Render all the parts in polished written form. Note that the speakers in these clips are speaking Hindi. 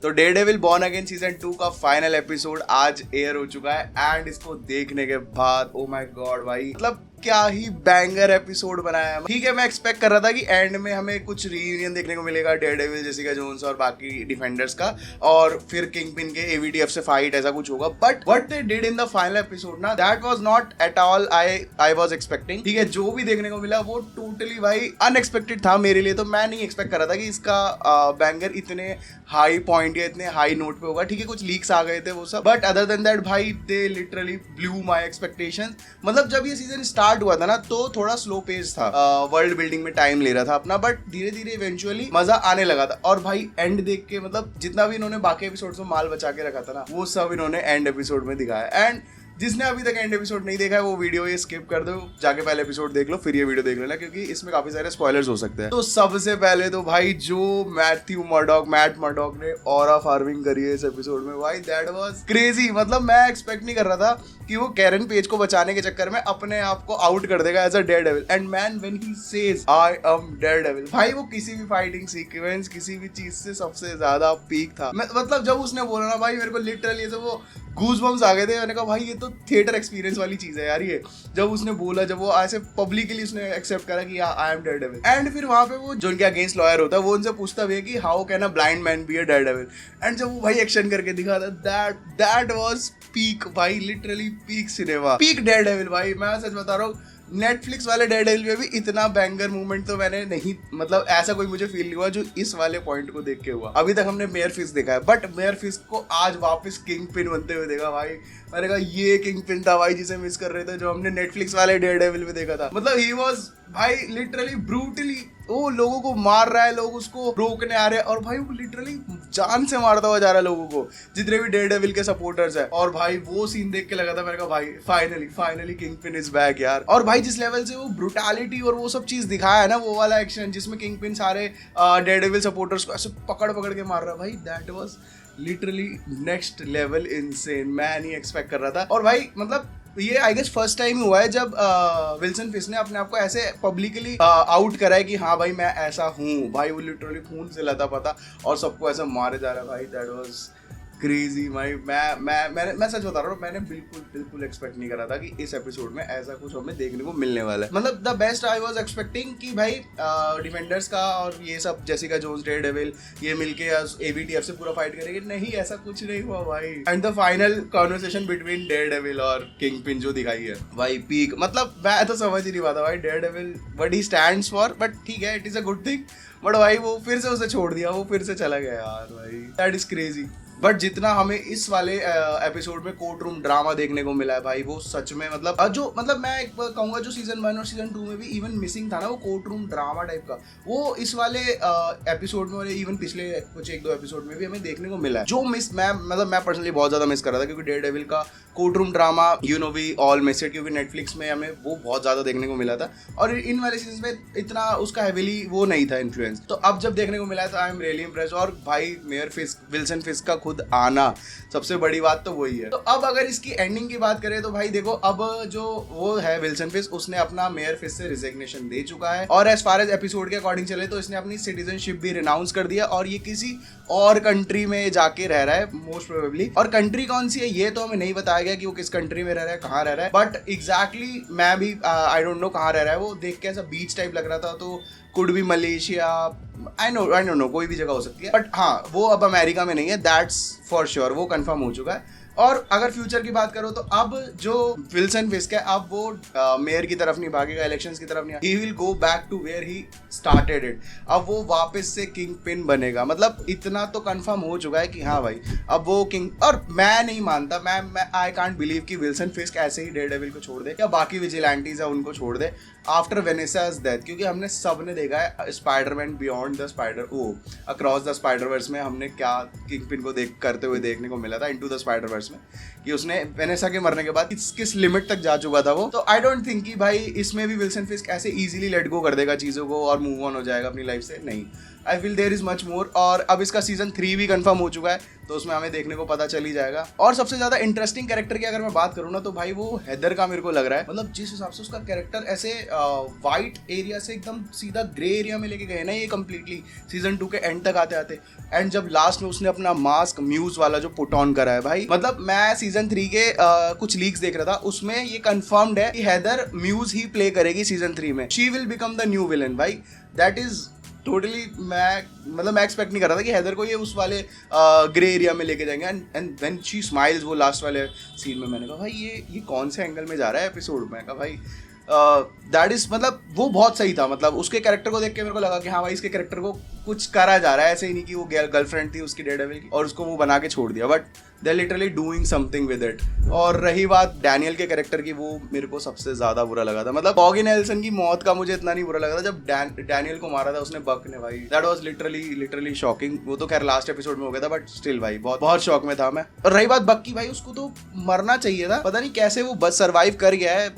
तो डेयरडेविल बॉर्न अगेन सीजन 2 का फाइनल एपिसोड आज एयर हो चुका है एंड इसको देखने के बाद ओ माय गॉड भाई मतलब क्या ही बैंगर एपिसोड बनाया है। ठीक है, मैं एक्सपेक्ट कर रहा था कि एंड में हमें कुछ रीयूनियन देखने को मिलेगा डेयरडेविल, जेसिका जोन्स और बाकी डिफेंडर्स का, और फिर किंगपिन के एवीटीएफ से फाइट ऐसा कुछ होगा। But what they did in the final episode ना, that was not at all I was expecting. ठीक है, जो भी देखने को मिला वो टोटली भाई अनएक्सपेक्टेड था मेरे लिए। तो मैं नहीं एक्सपेक्ट कर रहा था कि इसका बैंगर इतने हाई पॉइंट या इतने हाई नोट पे होगा। ठीक है, कुछ लीक्स आ गए थे वो सब, बट अदर देन दैट भाई they literally blue my expectations. मतलब जब ये सीजन स्टार्ट हुआ था ना तो थोड़ा स्लो पेस था, वर्ल्ड बिल्डिंग में टाइम ले रहा था अपना, बट धीरे धीरे इवेंचुअली मजा आने लगा था। और भाई एंड देख के मतलब जितना भी इन्होंने बाकी एपिसोड्स में माल बचा के रखा था ना, वो सब इन्होंने एंड एपिसोड में दिखाया। एंड जिसने अभी तक एंड एपिसोड नहीं देखा है वो वीडियो ये स्किप कर दो, जाके पहले एपिसोड देख लो, फिर ये वीडियो देख लेना, क्योंकि इसमें काफी सारे स्पॉयलर्स हो सकते हैं। तो सबसे पहले तो भाई जो मैट मर्डॉक ने ऑरा फार्मिंग करी है इस एपिसोड में, भाई दैट वाज क्रेजी। मतलब मैं एक्सपेक्ट नहीं कर रहा था कि वो कैरन पेज को बचाने के चक्कर में अपने आप को आउट कर देगा as a daredevil. And man when he says I am daredevil, भाई वो किसी भी फाइटिंग सीक्वेंस किसी भी चीज से सबसे ज्यादा पीक था। मतलब जब उसने बोला ना भाई, मेरे को लिटरली ऐसे वो गूज़बम्स आ गए थे। मैंने कहा भाई ये तो थिएटर एक्सपीरियंस वाली चीज है यार ये। जब उसने बोला, जब वो ऐसे पब्लिकली उसने एक्सेप्ट करा कि आई एम डेयरडेविल, एंड फिर वहां पे वो जो उनके अगेंस्ट लॉयर होता है वो उनसे पूछता भी है कि how can a blind man be a daredevil. And जब वो भाई एक्शन करके दिखाता, दैट वाज पीक भाई, literally peak cinema, peak Daredevil भाई। मैं सच बता रहा हूँ, नेटफ्लिक्स वाले डेयरडेविल में भी इतना बैंगर मूवमेंट तो मैंने नहीं, मतलब ऐसा कोई मुझे फील नहीं हुआ जो इस वाले पॉइंट को देख के हुआ। अभी तक हमने मेयर फिस्ट देखा है, बट मेयर फिस्ट को आज वापस किंगपिन बनते हुए देखा भाई। मैंने कहा ये किंगपिन था भाई जिसे मिस कर रहे थे, जो हमने नेटफ्लिक्स वाले डेयरडेविल में देखा था। मतलब ही वाज भाई लिटरली ब्रूटली, वो लोगों को मार रहा है, लोग उसको रोकने आ रहे हैं, और भाई वो लिटरली जान से मारता हुआ जा रहा है लोगों को, जितने भी डेयरडेविल के सपोर्टर्स हैं। और भाई वो सीन देख के लगा था, मैंने कहा भाई फाइनली किंगपिन इज बैक यार। और भाई जिस लेवल से वो ब्रुटैलिटी और वो सब चीज दिखाया है ना, वो वाला एक्शन जिसमें किंगपिन सारे डेयरडेविल सपोर्टर्स को ऐसे पकड़ के मार रहा है, भाई that was literally next level insane. मैं नहीं एक्सपेक्ट कर रहा था। और भाई मतलब ये आई गेस फर्स्ट टाइम हुआ है जब विल्सन फिश ने अपने आप को ऐसे पब्लिकली आउट करा है कि हाँ भाई मैं ऐसा हूँ। भाई वो लिटरली खून से लता पता और सबको ऐसा मारे जा रहा है भाई, दैट वाज क्रेजी भाई। मैं सच बता रहा हूँ, मैंने बिल्कुल एक्सपेक्ट नहीं करा था कि इस एपिसोड में ऐसा कुछ हमें देखने को मिलने वाला है। मतलब the best I was expecting कि भाई डिफेंडर्स का और ये सब जेसिका जोन्स, डेयरडेविल ये मिलके एवीटीएफ से पूरा फाइट करेंगे। नहीं, ऐसा कुछ नहीं हुआ भाई। And the final conversation between Daredevil और किंगपिन जो दिखाई है भाई, पीक। मतलब मैं तो समझ ही नहीं पाता भाई Daredevil what he stands for, but ठीक है, it is a good thing. But भाई वो फिर से उसे छोड़ दिया, वो फिर से चला गया यार भाई, दैट इज क्रेजी। बट जितना हमें इस वाले एपिसोड में कोर्ट रूम ड्रामा देखने को मिला है भाई, वो सच में मतलब मैं कहूँगा जो सीजन 1 और सीजन 2 में भी इवन मिसिंग था ना, वो कोर्ट रूम ड्रामा टाइप का, वो इस वाले एपिसोड में और इवन पिछले कुछ 1-2 एपिसोड में भी हमें देखने को मिला है। जो मैं पर्सनली बहुत ज्यादा मिस कर रहा था, क्योंकि डेयरडेविल का court room drama we all miss it, क्योंकि नेटफ्लिक्स में हमें वो बहुत ज्यादा देखने को मिला था और इन वाले सीजन में इतना उसका हेविली वो नहीं था इन्फ्लुएंस। तो अब जब देखने को मिला है तो आई एम रियली इम्प्रेस्ड। और भाई मेयर फिस्क, विल्सन फिस्क का खुद आना, सबसे बड़ी बात तो वही है। तो अब अगर इसकी एंडिंग की बात करें तो भाई देखो, अब जो वो है विल्सन फिस्क, उसने अपना मेयर फिस्क से रिजिग्नेशन दे चुका है, और एज फार एज एपिसोड के अकॉर्डिंग चले तो इसने अपनी सिटीजनशिप भी रिनाउंस कर दिया, और ये किसी और कंट्री में जाके रह रहा है मोस्ट प्रोबेबली। और कंट्री कौन सी है ये तो हमें नहीं बताया गया कि वो किस कंट्री में रह रहा है, कहाँ रह रहा है, बट एग्जैक्टली मैं भी आई डोंट नो कहाँ रह रहा है। वो देख के ऐसा बीच टाइप लग रहा था, तो कुड भी मलेशिया, आई डोंट नो, कोई भी जगह हो सकती है। बट हाँ, वो अब अमेरिका में नहीं है, दैट्स फॉर श्योर, वो कंफर्म हो चुका है। और अगर फ्यूचर की बात करो तो अब जो विल्सन फिस्क है, अब वो मेयर की तरफ नहीं भागेगा, इलेक्शंस की तरफ नहीं, he will go back to where he started it. अब वो वापस से किंगपिन बनेगा। मतलब इतना तो कंफर्म हो चुका है कि हाँ भाई अब वो किंग। और मैं नहीं मानता, मैं आई कांट बिलीव कि विल्सन फिस्क ऐसे ही डेयरडेविल को छोड़ दे या बाकी विजिलेंटीज है उनको छोड़ दे आफ्टर वेनेसा's डेथ, क्योंकि हमने सबने देखा है Spiderman beyond the across the Spider-Verse में हमने क्या किंगपिन को करते हुए देखने को मिला था, इनटू द स्पाइडरवर्स में, कि उसने वेनेसा के मरने के बाद किस लिमिट तक जा चुका था वो। तो आई डोंट थिंक कि भाई इसमें भी विल्सन फिस्क ऐसे इजीली लेट गो कर देगा चीजों को और मूव ऑन हो जाएगा अपनी लाइफ से। नहीं, I feel there is much more. और अब इसका सीजन 3 भी कंफर्म हो चुका है, तो उसमें हमें देखने को पता चल ही जाएगा। और सबसे ज्यादा इंटरेस्टिंग कैरेक्टर की अगर मैं बात करूँ ना, तो भाई वो हैदर का मेरे को लग रहा है। मतलब जिस हिसाब से उसका कैरेक्टर ऐसे वाइट एरिया से एकदम सीधा ग्रे एरिया में लेके गए ना ये कंप्लीटली सीजन 2 के एंड तक आते आते। एंड जब लास्ट में उसने अपना मास्क म्यूज वाला जो पुट ऑन करा है भाई, मतलब मैं सीजन 3 के कुछ लीक्स देख रहा था, उसमें ये कंफर्म्ड है कि हैदर म्यूज ही प्ले करेगी सीजन 3 में। She will become the new villain भाई। दैट इज टोटली मैं एक्सपेक्ट नहीं कर रहा था कि हैदर को ये उस वाले ग्रे एरिया में लेके जाएंगे। एंड व्हेन शी स्माइल्स वो लास्ट वाले सीन में, मैंने कहा भाई ये कौन से एंगल में जा रहा है एपिसोड में। कहा भाई दैट इज मतलब वो बहुत सही था। मतलब उसके कैरेक्टर को देख के मेरे को लगा कि हाँ भाई इसके कैरेक्टर को कुछ करा जा रहा है, ऐसे ही नहीं कि वो गर्लफ्रेंड थी उसकी डेयरडेविल की और उसको वो बना के छोड़ दिया, but they literally doing something with it. और रही बात डैनियल के कैरेक्टर की, वो मेरे को सबसे ज्यादा बुरा लगा था। मतलब बॉगी नेल्सन की मौत का मुझे इतना नहीं बुरा लगा था जब डैनियल को मारा था उसने बक ने भाई। That was literally shocking. वो तो खैर लास्ट एपिसोड में हो गया था, बट स्टिल भाई बहुत शॉक में था मैं। और रही बात बक की, भाई उसको तो मरना चाहिए था, पता नहीं कैसे वो बस सर्वाइव कर गया है,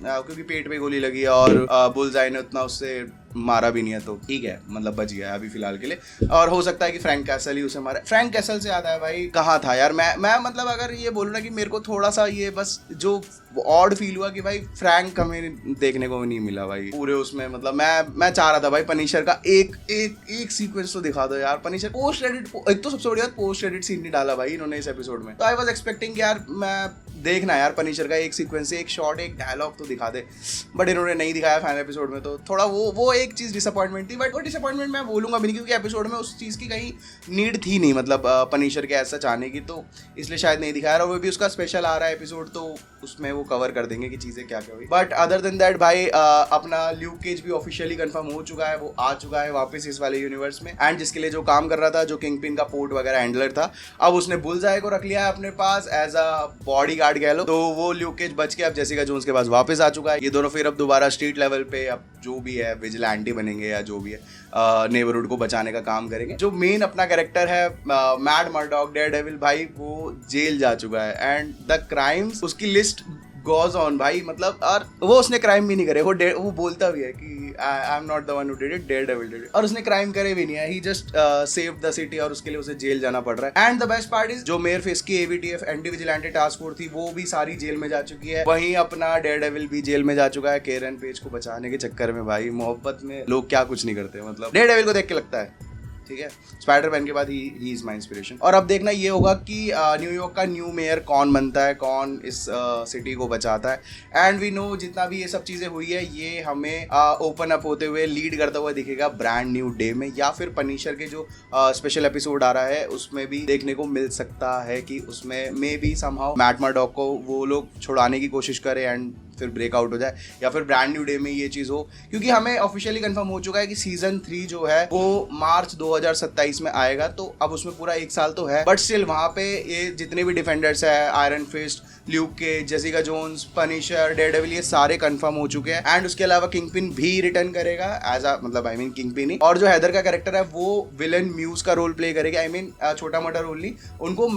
क्योंकि पेट पे गोली लगी और बुलजाई ने उतना उससे मारा भी नहीं है, तो ठीक है, मतलब बच गया है अभी फिलहाल के लिए। और हो सकता है कि फ्रैंक कैसल ही उसे मारा। फ्रैंक कैसल से याद आया भाई, कहाँ था यार मैं मतलब अगर ये बोलूँ ना कि मेरे को थोड़ा सा ये बस जो ऑड फील हुआ कि भाई फ्रैंक हमें देखने को नहीं मिला भाई पूरे उसमें। मतलब मैं चाह रहा था भाई पनिशर का एक सीक्वेंस तो दिखा दो यार। पनिशर पोस्ट क्रेडिट, एक तो सबसे बड़ी बात पोस्ट क्रेडिट सीन नहीं डाला भाई इन्होंने इस एपिसोड में, तो आई वाज एक्सपेक्टिंग यार मैं देखना यार पनिशर का एक सीक्वेंस, एक शॉट, एक डायलॉग तो दिखा दे, बट इन्होंने नहीं दिखाया फाइनल एपिसोड में। तो थोड़ा वो एक चीज डिसअपॉइंटमेंट थी, बट वो डिसअपॉइंटमेंट मैं बोलूंगा भी नहीं, क्योंकि एपिसोड में उस चीज की कहीं नीड थी नहीं, मतलब पनिशर के ऐसा चाहने की, तो इसलिए शायद नहीं दिखाया। और वो भी उसका स्पेशल आ रहा है एपिसोड, तो उसमें वो कवर कर देंगे कि चीजें क्या क्या हुई। बट अदर देन दैट भाई अपना ल्यूक केज भी ऑफिशियली कंफर्म हो चुका है, वो आ चुका है वापस इस वाले यूनिवर्स में। एंड जिसके लिए जो काम कर रहा था, जो किंगपिन का पोर्ट वगैरह हैंडलर था, अब उसने बुलजाई को रख लिया है अपने पास एज अ बॉडी गार्ड कह लो। तो वो ल्यूक केज बच के अब जेसिका जोन्स के पास वापस आ चुका है। ये दोनों फिर अब दोबारा स्ट्रीट लेवल पे अब जो भी है विजिलेंटी बनेंगे या जो भी है नेबरहुड को बचाने का काम करेंगे। जो मेन अपना कैरेक्टर है मैड मर्डॉक डेयरडेविल भाई, वो जेल जा चुका है एंड द क्राइम्स उसकी लिस्ट गोज ऑन भाई। मतलब और वो उसने क्राइम भी नहीं करे, वो बोलता भी है कि I am not the one who did it, Daredevil did it. और उसने क्राइम करे भी नहीं है, ही जस्ट सेव्ड द सिटी और उसके लिए उसे जेल जाना पड़ रहा है। And the best part is जो मेयर फेस की एवीटीएफ एंटी विजिलेंटे टास्क फोर्स थी, वो भी सारी जेल में जा चुकी है। वहीं अपना डेयरडेविल भी जेल में जा चुका है केरन पेज को बचाने के चक्कर में। भाई मोहब्बत में लोग क्या कुछ नहीं करते, मतलब डेयरडेविल को देख के लगता है ठीक है। स्पाइडरमैन के बाद ही इज माय इंस्पिरेशन। और अब देखना ये होगा कि न्यूयॉर्क का न्यू मेयर कौन बनता है, कौन इस सिटी को बचाता है। एंड वी नो जितना भी ये सब चीजें हुई है, ये हमें ओपन अप होते हुए लीड करता हुआ दिखेगा ब्रांड न्यू डे में, या फिर पनिशर के जो स्पेशल एपिसोड आ रहा है उसमें भी देखने को मिल सकता है कि उसमें maybe somehow Matt Murdock को वो लोग छुड़ाने की कोशिश करें एंड फिर ब्रेकआउट हो जाए, या फिर ब्रांड न्यू डे में ये चीज हो। क्योंकि हमें ऑफिशियली कंफर्म हो चुका है कि सीजन 3 जो है वो मार्च 2027 में आएगा, तो अब उसमें पूरा 1 साल तो है, बट स्टिल वहां पे ये जितने भी डिफेंडर्स है, Iron Fist, Luke Cage, Jessica Jones, Punisher, Daredevil, ये सारे कंफर्म हो चुके हैं। एंड उसके अलावा किंगपिन भी रिटर्न करेगा एज अ मतलब आई मीन किंगपिन ही। और जो हैदर का कैरेक्टर है वो विलन म्यूज का रोल प्ले करेगा, आई मीन छोटा मोटा रोल नहीं, उनको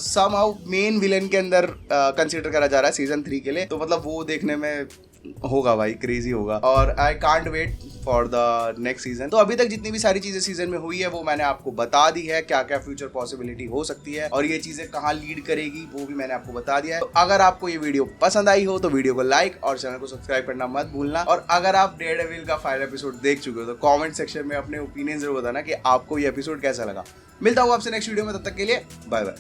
समहाउ मेन विलन के अंदर कंसिडर करा जा रहा है सीजन 3 के लिए। तो मतलब वो देखने में होगा भाई, क्रेजी होगा। और I can't wait for the next season. तो अभी तक जितनी भी सारी चीजें सीजन में हुई है वो मैंने आपको बता दी है, क्या क्या फ्यूचर पॉसिबिलिटी हो सकती है और ये चीजें कहाँ लीड करेगी वो भी मैंने आपको बता दिया है। तो अगर आपको ये वीडियो पसंद आई हो तो वीडियो को लाइक और चैनल को सब्सक्राइब करना मत भूलना। और अगर आप डेयरडेविल का फाइनल एपिसोड देख चुके हो तो कॉमेंट सेक्शन में अपने ओपिनियन जरूर बताना कि आपको ये एपिसोड कैसा लगा। मिलता हूँ आपसे नेक्स्ट वीडियो में, तब तक के लिए बाय बाय।